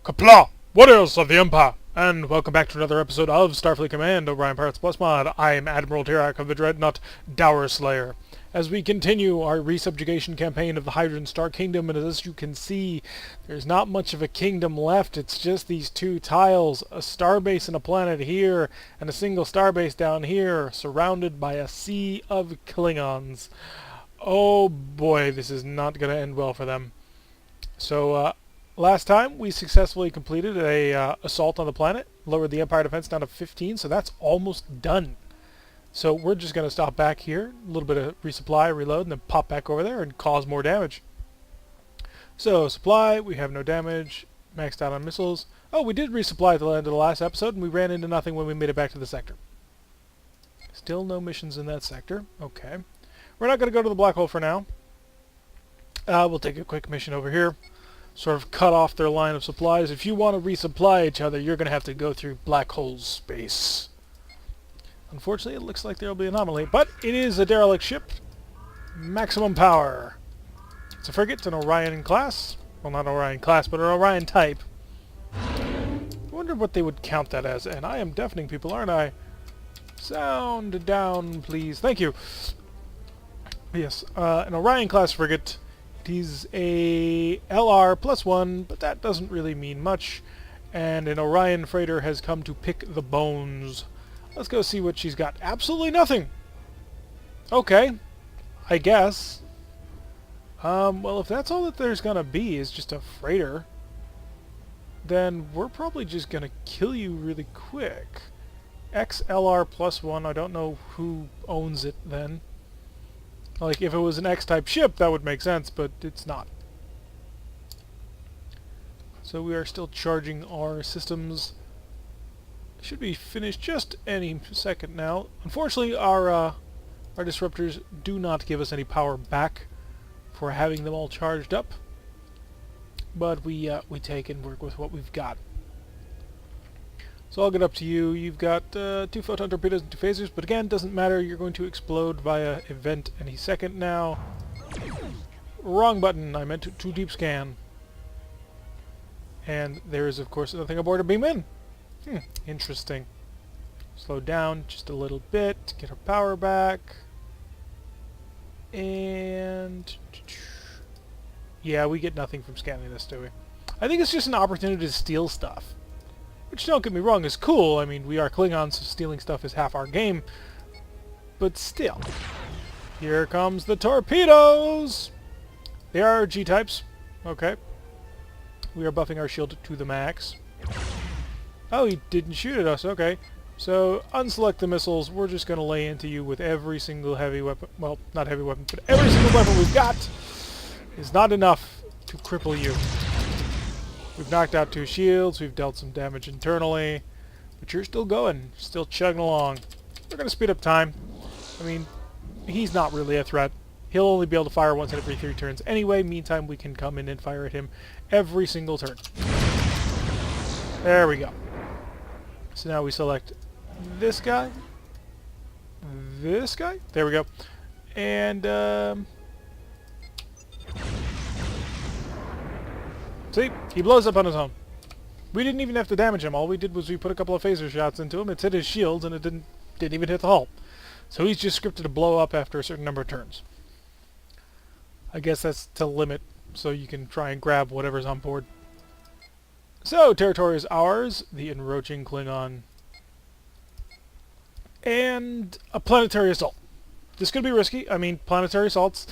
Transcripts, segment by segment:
Qapla! Warriors of the Empire! And welcome back to another episode of Starfleet Command, Orion Pirates Mod. I am Admiral Tirak of the Dreadnought Dower Slayer. As we continue our resubjugation campaign of the Hydrogen Star Kingdom, and as you can see, there's not much of a kingdom left. It's just these two tiles, a starbase and a planet here, and a single starbase down here, surrounded by a sea of Klingons. Oh boy, this is not going to end well for them. So, last time we successfully completed a assault on the planet, lowered the Empire defense down to 15, so that's almost done. So we're just going to stop back here, a little bit of resupply, reload, and then pop back over there and cause more damage. So supply, we have no damage, maxed out on missiles. Oh, we did resupply at the end of the last episode, and we ran into nothing when we made it back to the sector. Still no missions in that sector. Okay. We're not going to go to the black hole for now. We'll take a quick mission over here. Sort of cut off their line of supplies. If you want to resupply each other, you're going to have to go through black hole space. Unfortunately, it looks like there will be an anomaly, but it is a derelict ship. Maximum power. It's a frigate, an Orion class. Well, not Orion class, but an Orion type. I wonder what they would count that as. And I am deafening people, aren't I? Sound down, please. Thank you. Yes, an Orion class frigate. He's a LR +1, but that doesn't really mean much. And an Orion freighter has come to pick the bones. Let's go see what she's got. Absolutely nothing! Okay. I guess. Well, if that's all that there's gonna be is just a freighter, then we're probably just gonna kill you really quick. XLR +1, I don't know who owns it then. Like, if it was an X-type ship, that would make sense, but it's not. So we are still charging our systems. Should be finished just any second now. Unfortunately, our disruptors do not give us any power back for having them all charged up. But we take and work with what we've got. So I'll get up to you. You've got 2 photon torpedoes and 2 phasers, but again, doesn't matter. You're going to explode via event any second now. Wrong button. I meant to deep scan. And there is, of course, nothing aboard to beam in. Interesting. Slow down just a little bit. Get our power back. And yeah, we get nothing from scanning this, do we? I think it's just an opportunity to steal stuff. Which, don't get me wrong, is cool. I mean, we are Klingons, so stealing stuff is half our game. But still. Here comes the torpedoes! They are G-types. Okay. We are buffing our shield to the max. Oh, he didn't shoot at us. Okay. So, unselect the missiles. We're just going to lay into you with every single heavy weapon. Well, not heavy weapon, but every single weapon we've got is not enough to cripple you. We've knocked out 2 shields, we've dealt some damage internally, but you're still going, still chugging along. We're going to speed up time. I mean, he's not really a threat. He'll only be able to fire once every 3 turns anyway. Meantime, we can come in and fire at him every single turn. There we go. So now we select this guy. This guy? There we go. And, see? He blows up on his own. We didn't even have to damage him. All we did was we put a couple of phaser shots into him. It's hit his shields, and it didn't even hit the hull. So he's just scripted to blow up after a certain number of turns. I guess that's to limit, so you can try and grab whatever's on board. So, territory is ours. The encroaching Klingon. And a planetary assault. This could be risky. I mean, planetary assaults.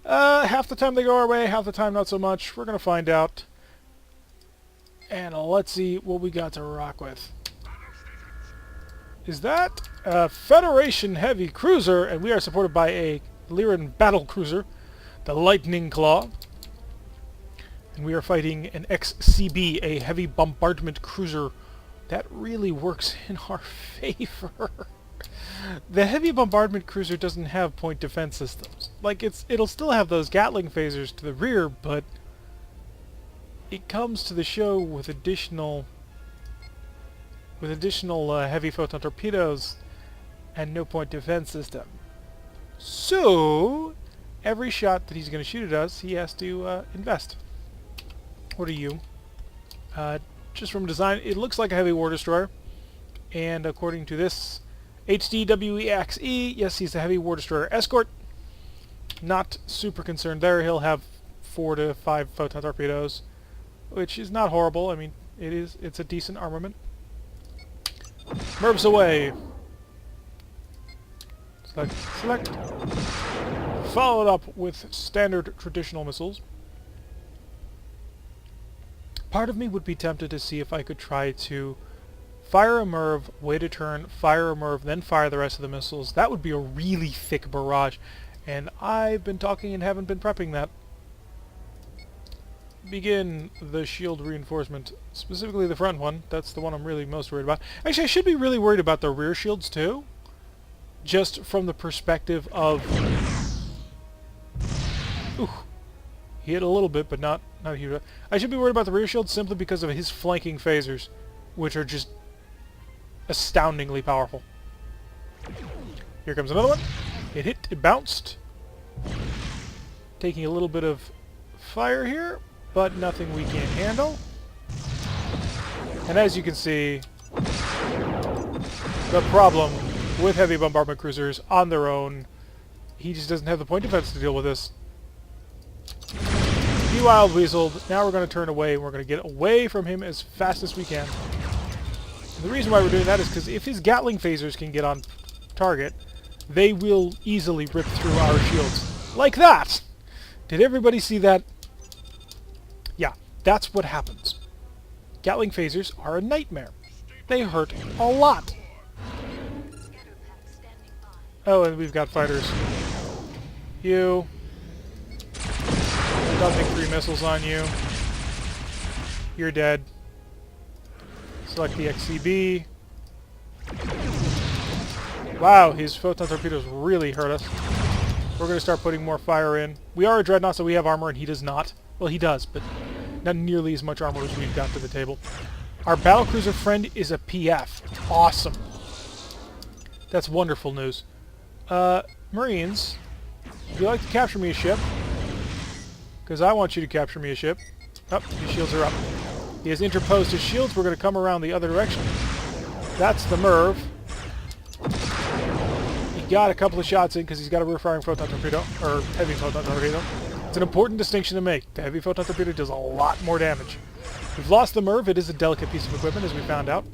Half the time they go our way, half the time not so much. We're going to find out. And let's see what we got to rock with. Is that a Federation heavy cruiser? And we are supported by a Lyran battle cruiser, the Lightning Claw. And we are fighting an XCB, a heavy bombardment cruiser. That really works in our favor. The heavy bombardment cruiser doesn't have point defense systems. Like, it'll still have those Gatling phasers to the rear, but it comes to the show with additional heavy photon torpedoes and no point defense system. So every shot that he's going to shoot at us, he has to invest. What are you? just from design, it looks like a heavy war destroyer. And according to this HDWEXE, yes, he's a heavy war destroyer escort. Not super concerned there. He'll have 4 to 5 photon torpedoes, which is not horrible. I mean, it's a decent armament. Mervs away. Select. Followed up with standard traditional missiles. Part of me would be tempted to see if I could try to fire a Merv, wait a turn, fire a Merv, then fire the rest of the missiles. That would be a really thick barrage, and I've been talking and haven't been prepping that. Begin the shield reinforcement, specifically the front one. That's the one I'm really most worried about. Actually, I should be really worried about the rear shields too, just from the perspective of... Ooh, he hit a little bit, but not huge. I should be worried about the rear shields simply because of his flanking phasers, which are just astoundingly powerful. Here comes another one. It hit, it bounced. Taking a little bit of fire here, but nothing we can't handle. And as you can see, the problem with heavy bombardment cruisers on their own, he just doesn't have the point defense to deal with this. He wild weaseled. Now we're going to turn away, and we're going to get away from him as fast as we can. And the reason why we're doing that is because if his Gatling phasers can get on target, they will easily rip through our shields. Like that! Did everybody see that? Yeah, that's what happens. Gatling phasers are a nightmare. They hurt a lot. Oh, and we've got fighters. You. Dumping 3 missiles on you. You're dead. Select the XCB. Wow, his photon torpedoes really hurt us. We're going to start putting more fire in. We are a dreadnought, so we have armor, and he does not. Well, he does, but not nearly as much armor as we've got to the table. Our battlecruiser friend is a PF. Awesome. That's wonderful news. Marines, would you like to capture me a ship? Because I want you to capture me a ship. Oh, his shields are up. He has interposed his shields. We're going to come around the other direction. That's the Merv. He got a couple of shots in because he's got a rear-firing photon torpedo, or heavy photon torpedo. It's an important distinction to make. The heavy photon torpedo does a lot more damage. We've lost the Merv. It is a delicate piece of equipment, as we found out.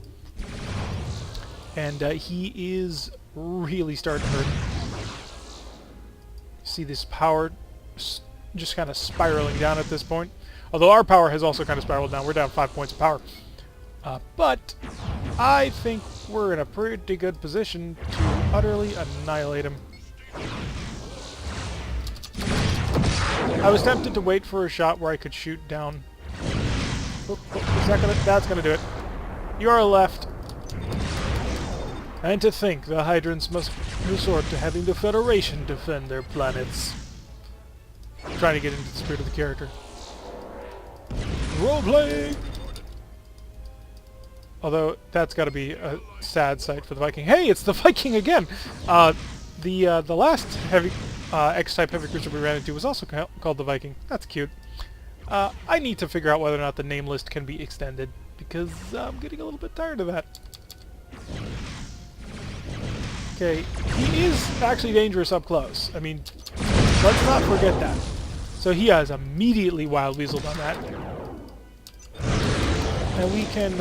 And he is really starting to hurt. See this power just kind of spiraling down at this point. Although our power has also kind of spiraled down. We're down 5 points of power. But I think we're in a pretty good position to utterly annihilate him. I was tempted to wait for a shot where I could shoot down. That's gonna do it. You're left. And to think the Hydrants must resort to having the Federation defend their planets. I'm trying to get into the spirit of the character. Roleplay! Although, that's got to be a sad sight for the Viking. Hey, it's the Viking again! The last heavy X-type heavy cruiser we ran into was also called the Viking. That's cute. I need to figure out whether or not the name list can be extended, because I'm getting a little bit tired of that. Okay, he is actually dangerous up close. I mean, let's not forget that. So he has immediately wild weaseled on that. And we can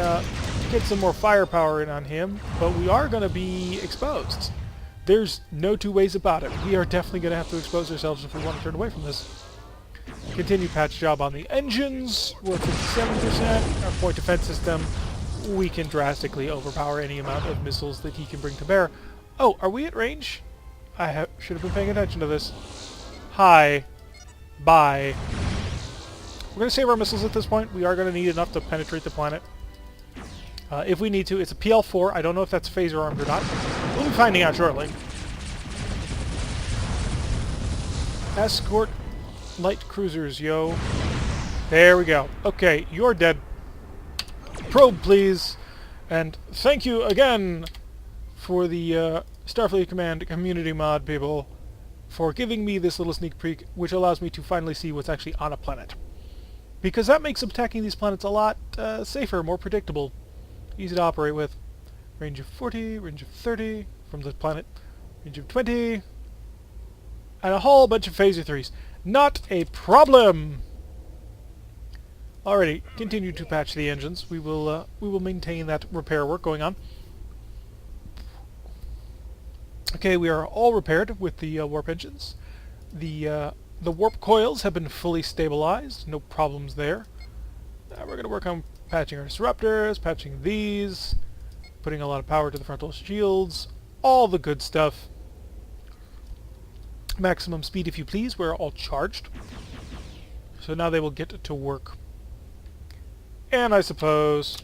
get some more firepower in on him, but we are going to be exposed. There's no two ways about it. We are definitely going to have to expose ourselves if we want to turn away from this. Continue patch job on the engines. We're at 57%. Our point defense system, we can drastically overpower any amount of missiles that he can bring to bear. Oh, are we at range? I should have been paying attention to this. Hi. Bye. We're going to save our missiles at this point. We are going to need enough to penetrate the planet. If we need to. It's a PL-4. I don't know if that's phaser armed or not. We'll be finding out shortly. Escort light cruisers, yo. There we go. Okay, you're dead. Probe, please. And thank you again for the Starfleet Command community mod people for giving me this little sneak peek, which allows me to finally see what's actually on a planet. because that makes attacking these planets a lot safer, more predictable, easy to operate with. Range of 40, range of 30 from the planet, range of 20, and a whole bunch of phaser 3s. Not a problem! Alrighty, continue to patch the engines. We will maintain that repair work going on. Okay, we are all repaired with the warp engines. The warp coils have been fully stabilized. No problems there. Now we're going to work on patching our disruptors, patching these, putting a lot of power to the frontal shields, all the good stuff. Maximum speed, if you please. We're all charged. So now they will get to work. And I suppose...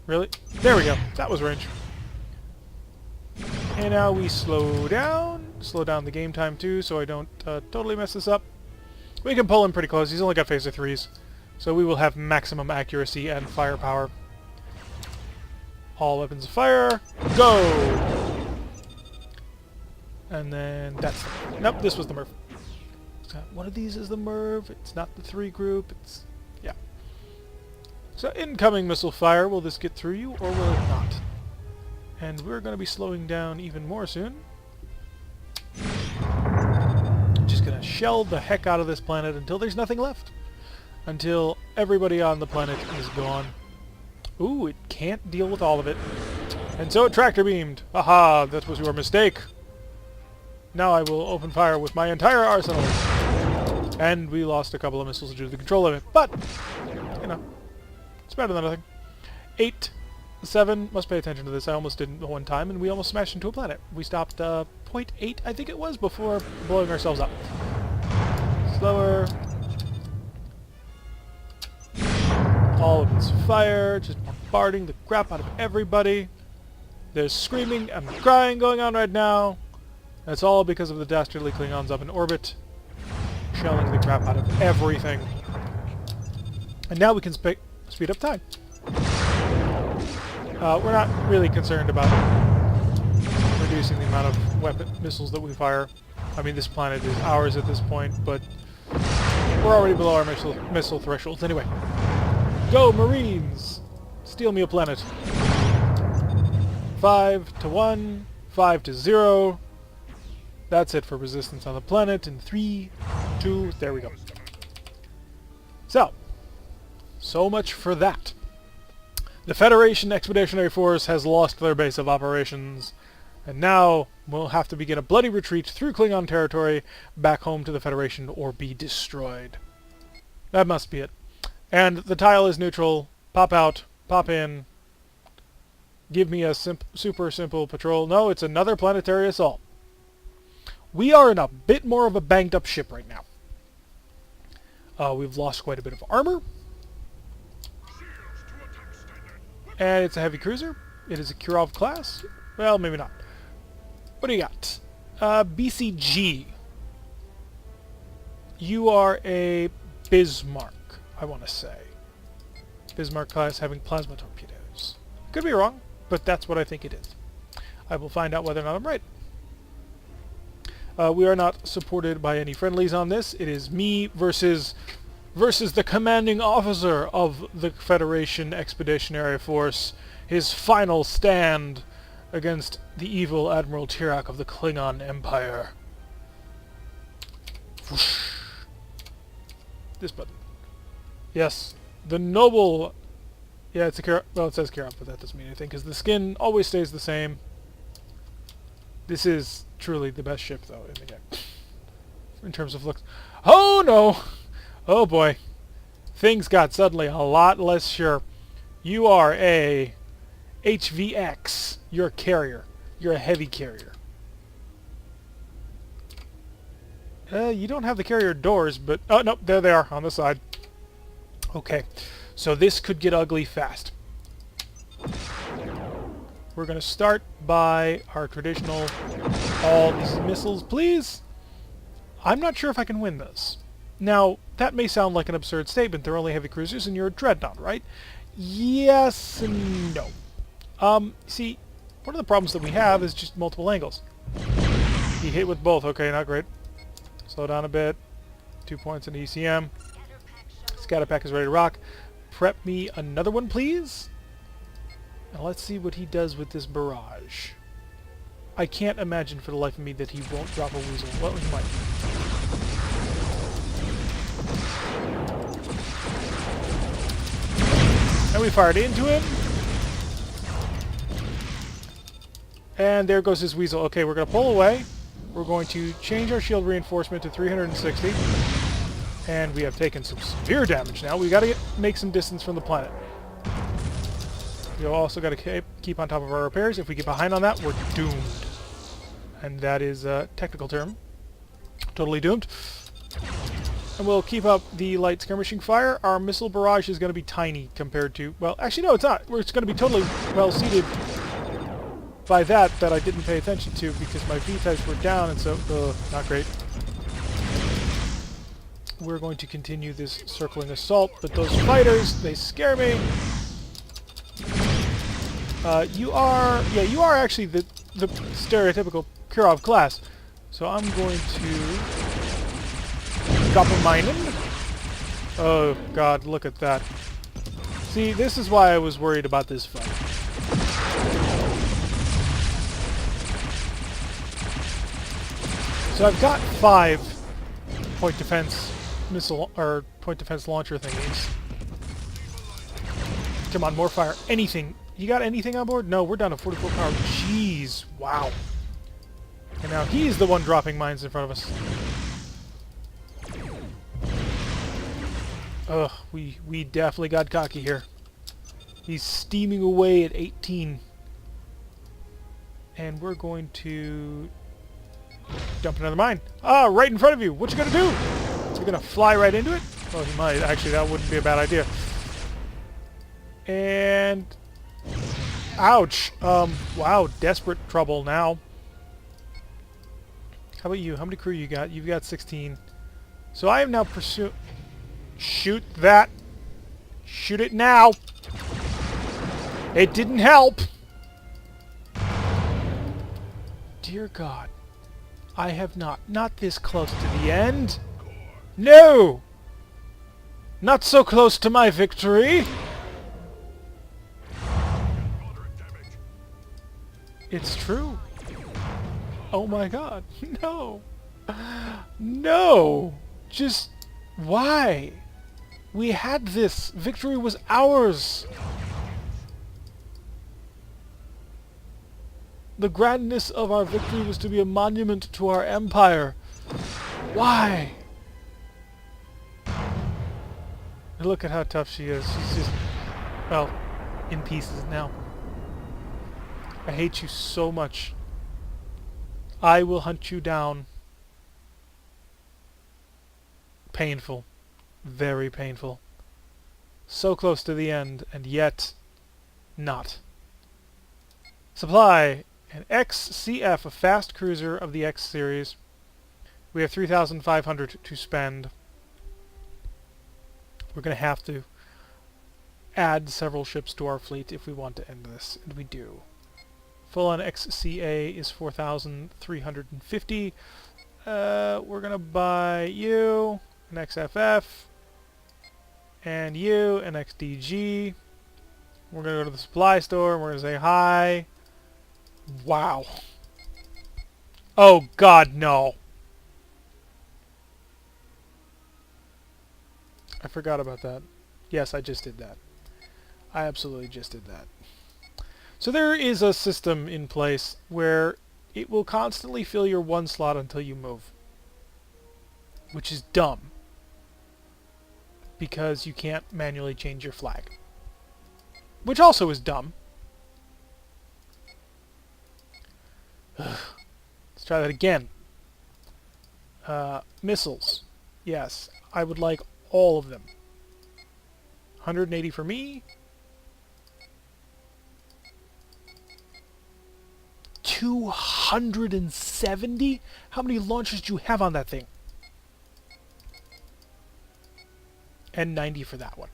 Really? There we go. That was range. And now we slow down. Slow down the game time too, so I don't totally mess this up. We can pull him pretty close. He's only got phaser 3s. So we will have maximum accuracy and firepower. All weapons of fire. Go! And then that's... Nope, this was the MIRV. One of these is the MIRV. It's not the 3 group. It's... Yeah. So incoming missile fire. Will this get through you or will it not? And we're going to be slowing down even more soon. Just going to shell the heck out of this planet until there's nothing left. Until everybody on the planet is gone. Ooh, it can't deal with all of it. And so it tractor beamed. Aha, that was your mistake. Now I will open fire with my entire arsenal. And we lost a couple of missiles due to the control limit. But, you know, it's better than nothing. 8, 7, must pay attention to this. I almost didn't one time, and we almost smashed into a planet. We stopped 0.8, I think it was, before blowing ourselves up. Slower. All of its fire, just bombarding the crap out of everybody. There's screaming and crying going on right now. That's all because of the dastardly Klingons up in orbit, shelling the crap out of everything. And now we can speed up time. We're not really concerned about reducing the amount of weapon missiles that we fire. I mean, this planet is ours at this point, but we're already below our missile thresholds anyway. Go, Marines! Steal me a planet. 5 to 1, 5 to 0. That's it for resistance on the planet. In 3, 2, there we go. So much for that. The Federation Expeditionary Force has lost their base of operations, and now we'll have to begin a bloody retreat through Klingon territory back home to the Federation or be destroyed. That must be it. And the tile is neutral. Pop out, pop in. Give me a super simple patrol. No, it's another planetary assault. We are in a bit more of a banged up ship right now. We've lost quite a bit of armor. And it's a heavy cruiser. It is a Kurov class. Well, maybe not. What do you got? BCG. You are a Bismarck, I want to say. Bismarck class having plasma torpedoes. Could be wrong, but that's what I think it is. I will find out whether or not I'm right. We are not supported by any friendlies on this. It is me versus the commanding officer of the Federation Expeditionary Force, his final stand against the evil Admiral Tirak of the Klingon Empire. Whoosh. This button. Yes, the noble... Yeah, it's a Kirov. Well, it says Kirov, but that doesn't mean anything, because the skin always stays the same. This is truly the best ship, though, in the game. In terms of looks. Oh, no! Oh, boy. Things got suddenly a lot less sure. You are a HVX. You're a carrier. You're a heavy carrier. You don't have the carrier doors, but... Oh, no, there they are, on the side. Okay, so this could get ugly fast. We're going to start by our traditional... All these missiles, please! I'm not sure if I can win this. Now, that may sound like an absurd statement. They're only heavy cruisers and you're a dreadnought, right? Yes and no. See, one of the problems that we have is just multiple angles. He hit with both. Okay, not great. Slow down a bit. 2 points in ECM. Let's Scatter pack is ready to rock. Prep me another one, please. Now let's see what he does with this barrage. I can't imagine for the life of me that he won't drop a weasel. Well, he might. And we fired into him. And there goes his weasel. Okay, we're going to pull away. We're going to change our shield reinforcement to 360. And we have taken some severe damage now. We got to make some distance from the planet. We also got to keep on top of our repairs. If we get behind on that, we're doomed. And that is a technical term. Totally doomed. And we'll keep up the light skirmishing fire. Our missile barrage is going to be tiny compared to... Well, actually, no, it's not. It's going to be totally well-seated by that I didn't pay attention to because my V-types were down, and so... not great. We're going to continue this circling assault, but those fighters, they scare me. You are actually the stereotypical Kurov class. So I'm going to Qapla minen. Oh god, look at that. See, this is why I was worried about this fight. So I've got 5 point defense missile or point defense launcher thingies. Come on, more fire. Anything. You got anything on board? No, we're down to 44 power. Jeez. Wow. And now he's the one dropping mines in front of us. Ugh, we definitely got cocky here. He's steaming away at 18. And we're going to dump another mine. Ah, right in front of you. What you gonna do? You're gonna fly right into it? Well, he might. Actually, that wouldn't be a bad idea. And... ouch. Wow, desperate trouble now. How about you? How many crew you got? You've got 16. So I am now pursuing... Shoot that. Shoot it now. It didn't help. Dear God. I have not this close to the end. No! Not so close to my victory. It's true. Oh my god. No. No. Just... why? We had this. Victory was ours. The grandness of our victory was to be a monument to our empire. Why? And look at how tough she is. She's just, well, in pieces now. I hate you so much. I will hunt you down. Painful. Very painful. So close to the end, and yet not. Supply. An XCF, a fast cruiser of the X series. We have 3,500 to spend. We're going to have to add several ships to our fleet if we want to end this, and we do. Full-on XCA is 4,350. We're going to buy you an XFF, and you an XDG. We're going to go to the supply store, and we're going to say hi. Wow. Oh god, no. I forgot about that. Yes, I just did that. I absolutely just did that. So there is a system in place where it will constantly fill your one slot until you move. Which is dumb. Because you can't manually change your flag. Which also is dumb. Let's try that again. Missiles. Yes, I would like all of them. 180 for me. 270? How many launchers do you have on that thing? And 90 for that one.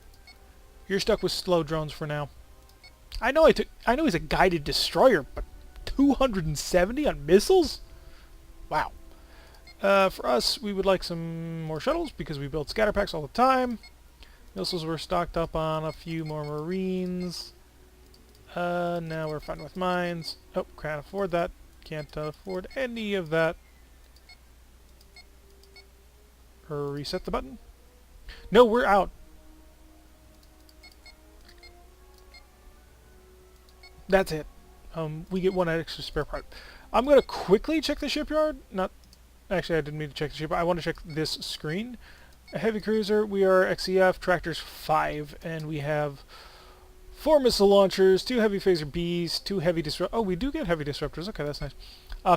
You're stuck with slow drones for now. I know he's a guided destroyer, but 270 on missiles? Wow. For us, we would like some more shuttles because we build scatter packs all the time. Missiles were stocked up on a few more Marines. Now we're fine with mines. Oh, can't afford that. Can't afford any of that. Or reset the button? No, we're out. That's it. We get one extra spare part. I'm going to quickly check the shipyard. Not, actually, I didn't mean to check the shipyard. I want to check this screen. A heavy cruiser. We are XEF. Tractors 5. And we have 4 missile launchers, 2 heavy phaser Bs, 2 heavy disruptors. Oh, we do get heavy disruptors. Okay, that's nice.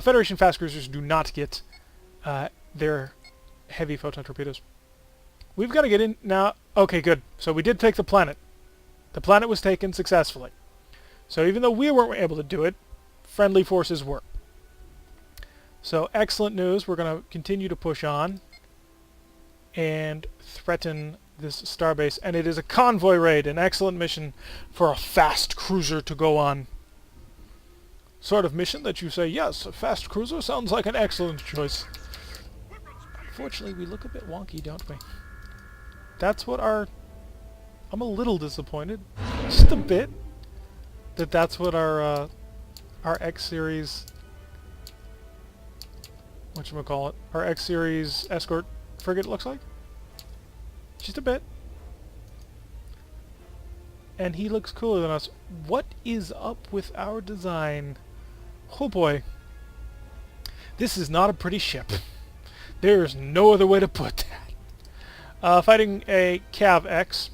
Federation fast cruisers do not get their heavy photon torpedoes. We've got to get in now. Okay, good. So we did take the planet. The planet was taken successfully. So even though we weren't able to do it, friendly forces were. So excellent news. We're going to continue to push on and threaten this starbase. And it is a convoy raid, an excellent mission for a fast cruiser to go on. Sort of mission that you say, yes, a fast cruiser sounds like an excellent choice. Unfortunately, we look a bit wonky, don't we? That's what our... I'm a little disappointed. Just a bit. That's what our X-Series... whatchamacallit? Our X-Series escort frigate looks like. Just a bit. And he looks cooler than us. What is up with our design? Oh boy. This is not a pretty ship. There is no other way to put that. Fighting a Cav X,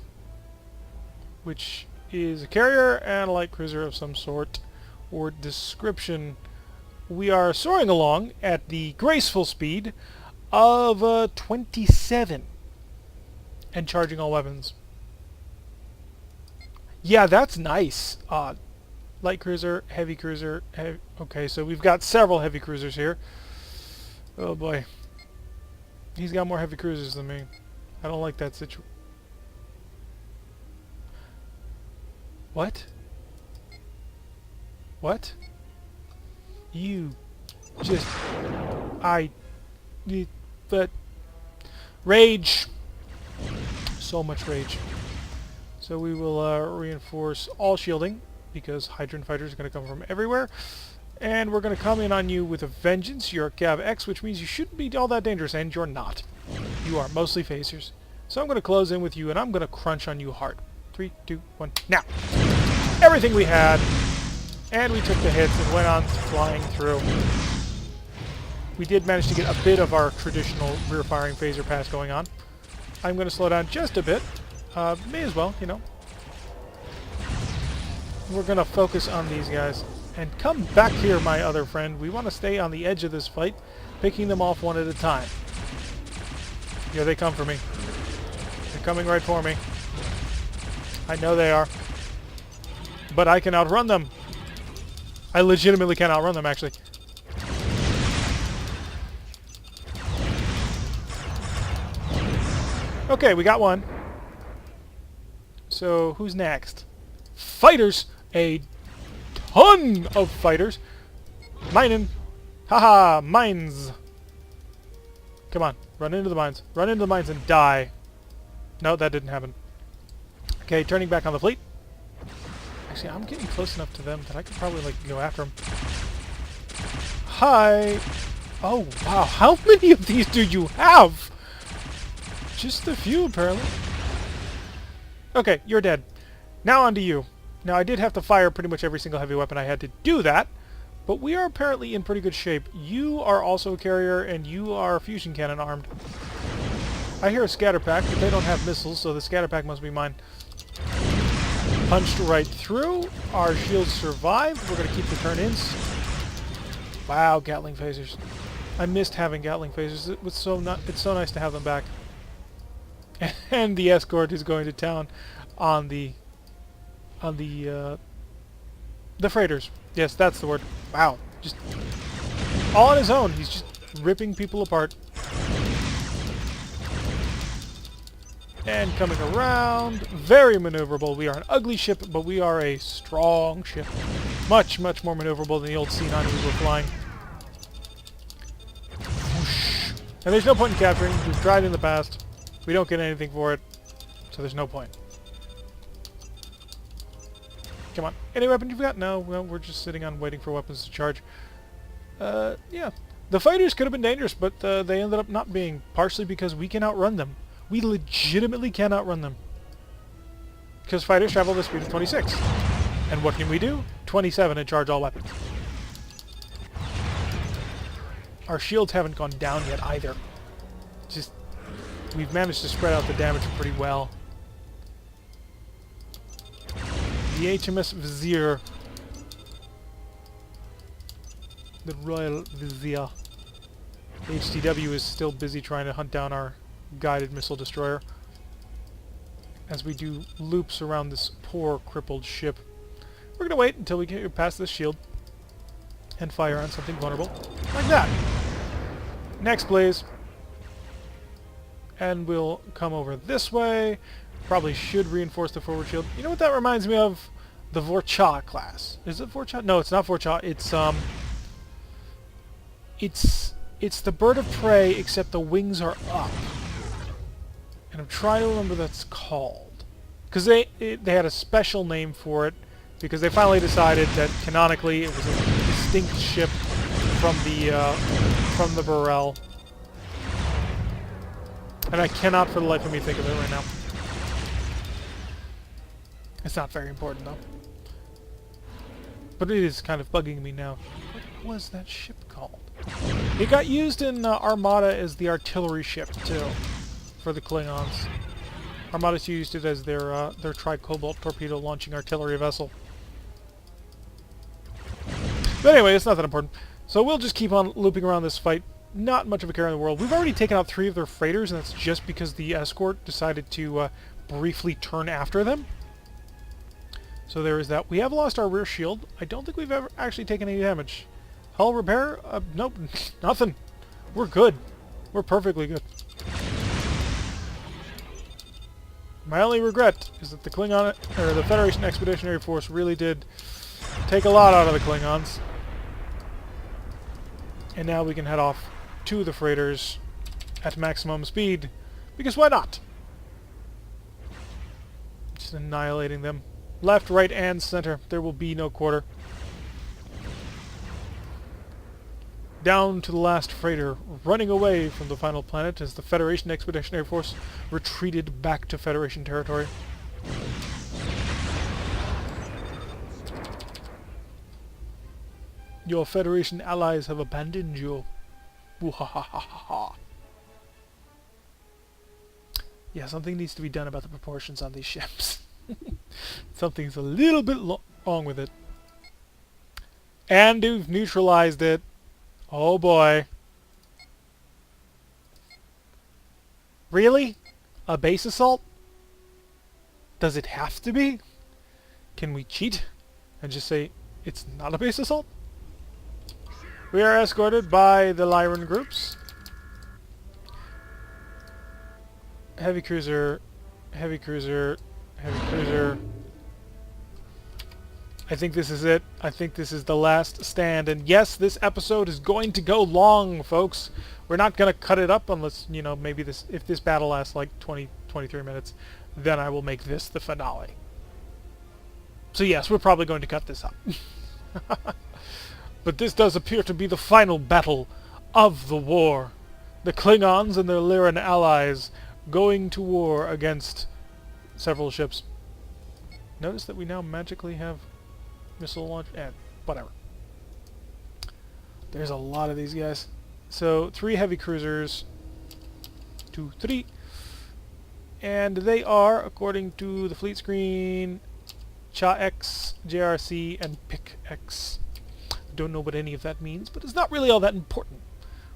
which is a carrier and a light cruiser of some sort or description. We are soaring along at the graceful speed of 27 and charging all weapons. Yeah, that's nice. Light cruiser, heavy cruiser. Okay, so we've got several heavy cruisers here. Oh boy. He's got more heavy cruisers than me. I don't like that situation. What? What? You just... But... Rage! So much rage. So we will reinforce all shielding, because Hydrogen fighters are going to come from everywhere. And we're going to come in on you with a vengeance. You're a Cav X, which means you shouldn't be all that dangerous, and you're not. You are mostly phasers. So I'm going to close in with you, and I'm going to crunch on you hard. 3, 2, 1, now! Everything we had, and we took the hits and went on flying through. We did manage to get a bit of our traditional rear-firing phaser pass going on. I'm going to slow down just a bit. May as well, you know. We're going to focus on these guys. And come back here, my other friend. We want to stay on the edge of this fight, picking them off one at a time. Here they come for me. They're coming right for me. I know they are. But I can outrun them. I legitimately can outrun them, actually. Okay, we got one. So, who's next? Fighters! A ton of fighters! Minin! Haha! Mines! Come on, run into the mines. Run into the mines and die. No, that didn't happen. Okay, turning back on the fleet. Actually, I'm getting close enough to them that I could probably, like, go after them. Hi! Oh, wow, how many of these do you have? Just a few, apparently. Okay, you're dead. Now on to you. Now, I did have to fire pretty much every single heavy weapon I had to do that, but we are apparently in pretty good shape. You are also a carrier, and you are fusion cannon armed. I hear a scatter pack, but they don't have missiles, so the scatter pack must be mine. Punched right through. Our shields survived. We're going to keep the turn-ins. Wow, Gatling phasers. I missed having Gatling phasers. It's so nice to have them back. And the escort is going to town on the freighters. Yes, that's the word. Wow, just all on his own. He's just ripping people apart. And coming around, very maneuverable. We are an ugly ship, but we are a strong ship. Much, much more maneuverable than the old C9 we were flying. Whoosh. And there's no point in capturing. We've tried in the past. We don't get anything for it. So there's no point. Come on. Any weapon you've got? No, well, we're just sitting on waiting for weapons to charge. Yeah. The fighters could have been dangerous, but they ended up not being, partially because we can outrun them. We legitimately can outrun them. Because fighters travel at the speed of 26. And what can we do? 27 and charge all weapons. Our shields haven't gone down yet either. Just, we've managed to spread out the damage pretty well. The HMS Vizier. The Royal Vizier. HTW is still busy trying to hunt down our guided missile destroyer as we do loops around this poor crippled ship. We're gonna wait until we get past this shield and fire on something vulnerable like that. Next, please. And we'll come over this way. Probably should reinforce the forward shield. You know what that reminds me of? The Vorcha class. Is it Vorcha? No, it's not Vorcha. It's the bird of prey, except the wings are up. And I'm trying to remember what that's called. Because they had a special name for it, because they finally decided that canonically it was a distinct ship from the Burrell. And I cannot for the life of me think of it right now. It's not very important though. But it is kind of bugging me now. What was that ship called? It got used in Armada as the artillery ship too, for the Klingons. Armada's used it as their tri-cobalt torpedo launching artillery vessel. But anyway, it's not that important. So we'll just keep on looping around this fight. Not much of a care in the world. We've already taken out 3 of their freighters, and that's just because the escort decided to briefly turn after them. So there is that. We have lost our rear shield. I don't think we've ever actually taken any damage. Hull repair? Nope. Nothing. We're good. We're perfectly good. My only regret is that the the Federation Expeditionary Force really did take a lot out of the Klingons. And now we can head off to the freighters at maximum speed. Because why not? Just annihilating them. Left, right, and center. There will be no quarter. Down to the last freighter, running away from the final planet as the Federation Expeditionary Force retreated back to Federation territory. Your Federation allies have abandoned you. Woo-ha-ha-ha-ha-ha. Yeah, something needs to be done about the proportions on these ships. Something's a little bit wrong with it. And we've neutralized it. Oh boy. Really? A base assault? Does it have to be? Can we cheat and just say it's not a base assault? We are escorted by the Lyran groups. Heavy cruiser, heavy cruiser, heavy cruiser. I think this is it. I think this is the last stand. And yes, this episode is going to go long, folks. We're not going to cut it up unless, you know, maybe if this battle lasts like 23 minutes, then I will make this the finale. So yes, we're probably going to cut this up. But this does appear to be the final battle of the war. The Klingons and their Lyran allies going to war against several ships. Notice that we now magically have missile launch, whatever. There's a lot of these guys. So 3 heavy cruisers, 2, 3, and they are, according to the fleet screen, Cha-X, JRC, and Pic-X. Don't know what any of that means, but it's not really all that important.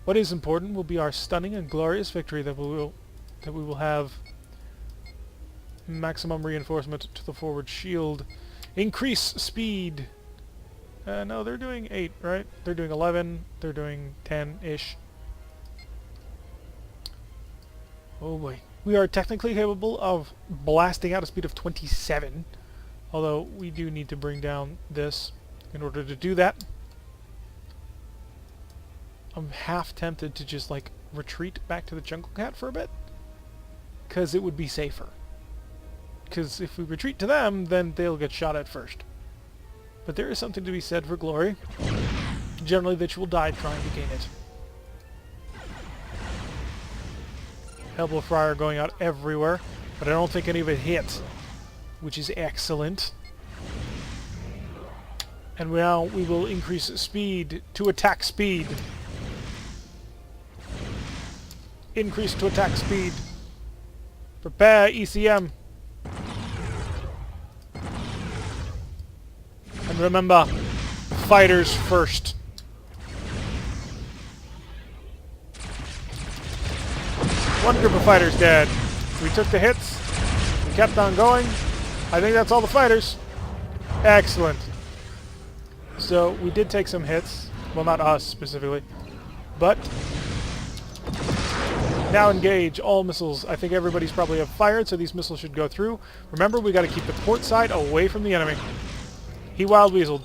What is important will be our stunning and glorious victory that we will have maximum reinforcement to the forward shield. Increase speed. No, they're doing 8, right? They're doing 11. They're doing 10-ish. Oh boy. We are technically capable of blasting out a speed of 27. Although, we do need to bring down this in order to do that. I'm half tempted to just, like, retreat back to the Jungle Cat for a bit. Because it would be safer. because if we retreat to them, then they'll get shot at first. But there is something to be said for glory. Generally, that you will die trying to gain it. Elbow Friar going out everywhere, but I don't think any of it hit, which is excellent. And now we will increase speed to attack speed. Increase to attack speed. Prepare ECM. And remember, fighters first. One group of fighters dead. We took the hits. We kept on going. I think that's all the fighters. Excellent. So we did take some hits. Well, not us specifically. But now engage all missiles. I think everybody's probably have fired, so these missiles should go through. Remember, we got to keep the port side away from the enemy. He wild weaseled.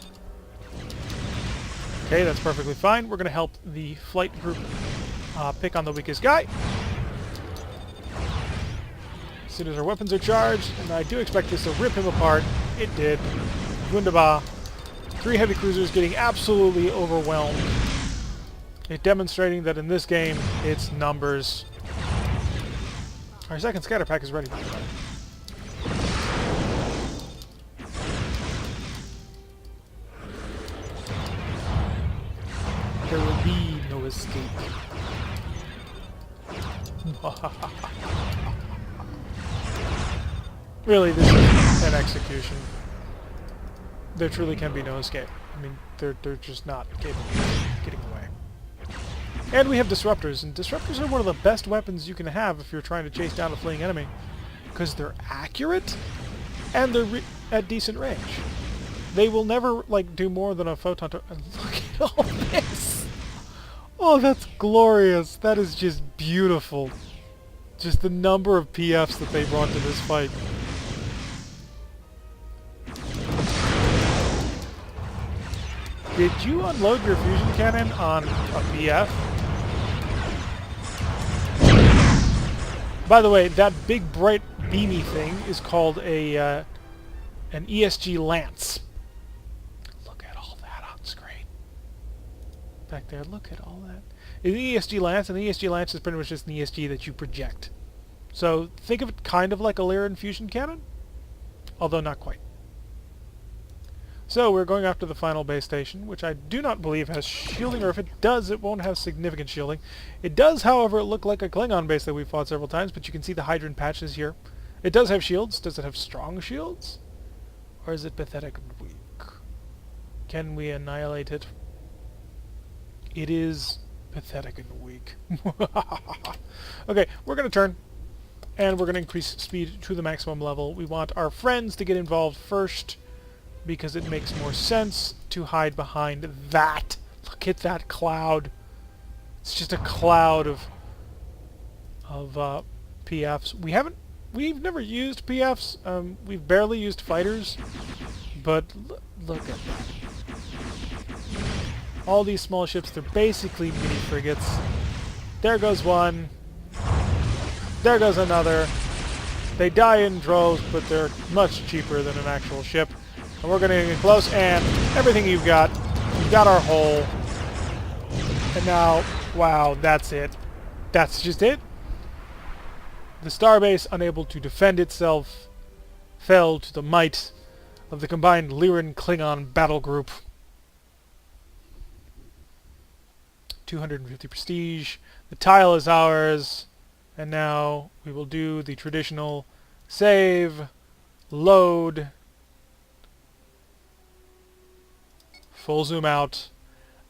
Okay, that's perfectly fine. We're going to help the flight group pick on the weakest guy. As soon as our weapons are charged, and I do expect this to rip him apart. It did. Wunderbar. 3 heavy cruisers getting absolutely overwhelmed. It demonstrating that in this game, it's numbers. Our second scatter pack is ready. There will be no escape. Really, this is an execution. There truly can be no escape. I mean, they're just not capable of getting away. And we have disruptors, and disruptors are one of the best weapons you can have if you're trying to chase down a fleeing enemy, because they're accurate and they're at decent range. They will never like do more than a photon. And look at all this! Oh, that's glorious! That is just beautiful. Just the number of PFs that they brought to this fight. Did you unload your fusion cannon on a PF? By the way, that big bright beamy thing is called an ESG Lance. Look at all that on screen. Back there, look at all that. It's an ESG Lance, and the ESG Lance is pretty much just an ESG that you project. So think of it kind of like a Lyran fusion cannon, although not quite. So we're going after the final base station, which I do not believe has shielding, or if it does, it won't have significant shielding. It does, however, look like a Klingon base that we've fought several times, but you can see the Hydran patches here. It does have shields. Does it have strong shields? Or is it pathetic and weak? Can we annihilate it? It is pathetic and weak. Okay, we're going to turn, and we're going to increase speed to the maximum level. We want our friends to get involved first, because it makes more sense to hide behind that. Look at that cloud. It's just a cloud of PFs. We've never used PFs. We've barely used fighters, but look at that. All these small ships, they're basically mini frigates. There goes one. There goes another. They die in droves, but they're much cheaper than an actual ship. And we're going to get close, and everything you've got our hull. And now, wow, that's it. That's just it. The starbase, unable to defend itself, fell to the might of the combined Lyran-Klingon battle group. 250 prestige. The tile is ours. And now we will do the traditional save, load, full zoom out.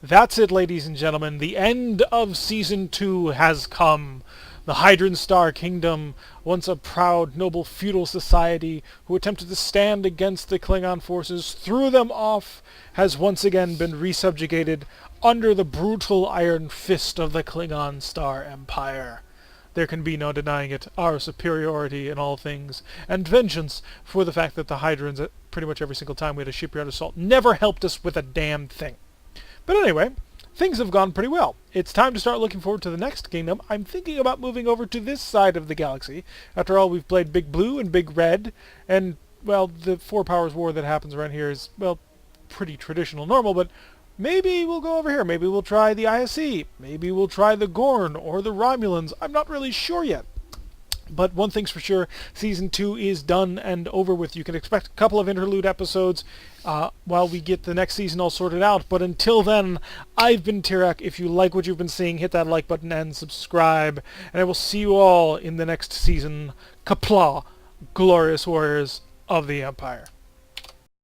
That's it, ladies and gentlemen. The end of Season 2 has come. The Hydran Star Kingdom, once a proud, noble feudal society who attempted to stand against the Klingon forces, threw them off, has once again been resubjugated under the brutal iron fist of the Klingon Star Empire. There can be no denying it, our superiority in all things, and vengeance for the fact that the Hydrans, pretty much every single time we had a shipyard assault, never helped us with a damn thing. But anyway, things have gone pretty well. It's time to start looking forward to the next kingdom. I'm thinking about moving over to this side of the galaxy. After all, we've played Big Blue and Big Red, and, well, the Four Powers War that happens around here is, well, pretty traditional normal, but maybe we'll go over here. Maybe we'll try the ISE. Maybe we'll try the Gorn or the Romulans. I'm not really sure yet. But one thing's for sure, Season 2 is done and over with. You can expect a couple of interlude episodes while we get the next season all sorted out. But until then, I've been Tirak. If you like what you've been seeing, hit that like button and subscribe. And I will see you all in the next season. Qapla, glorious warriors of the Empire.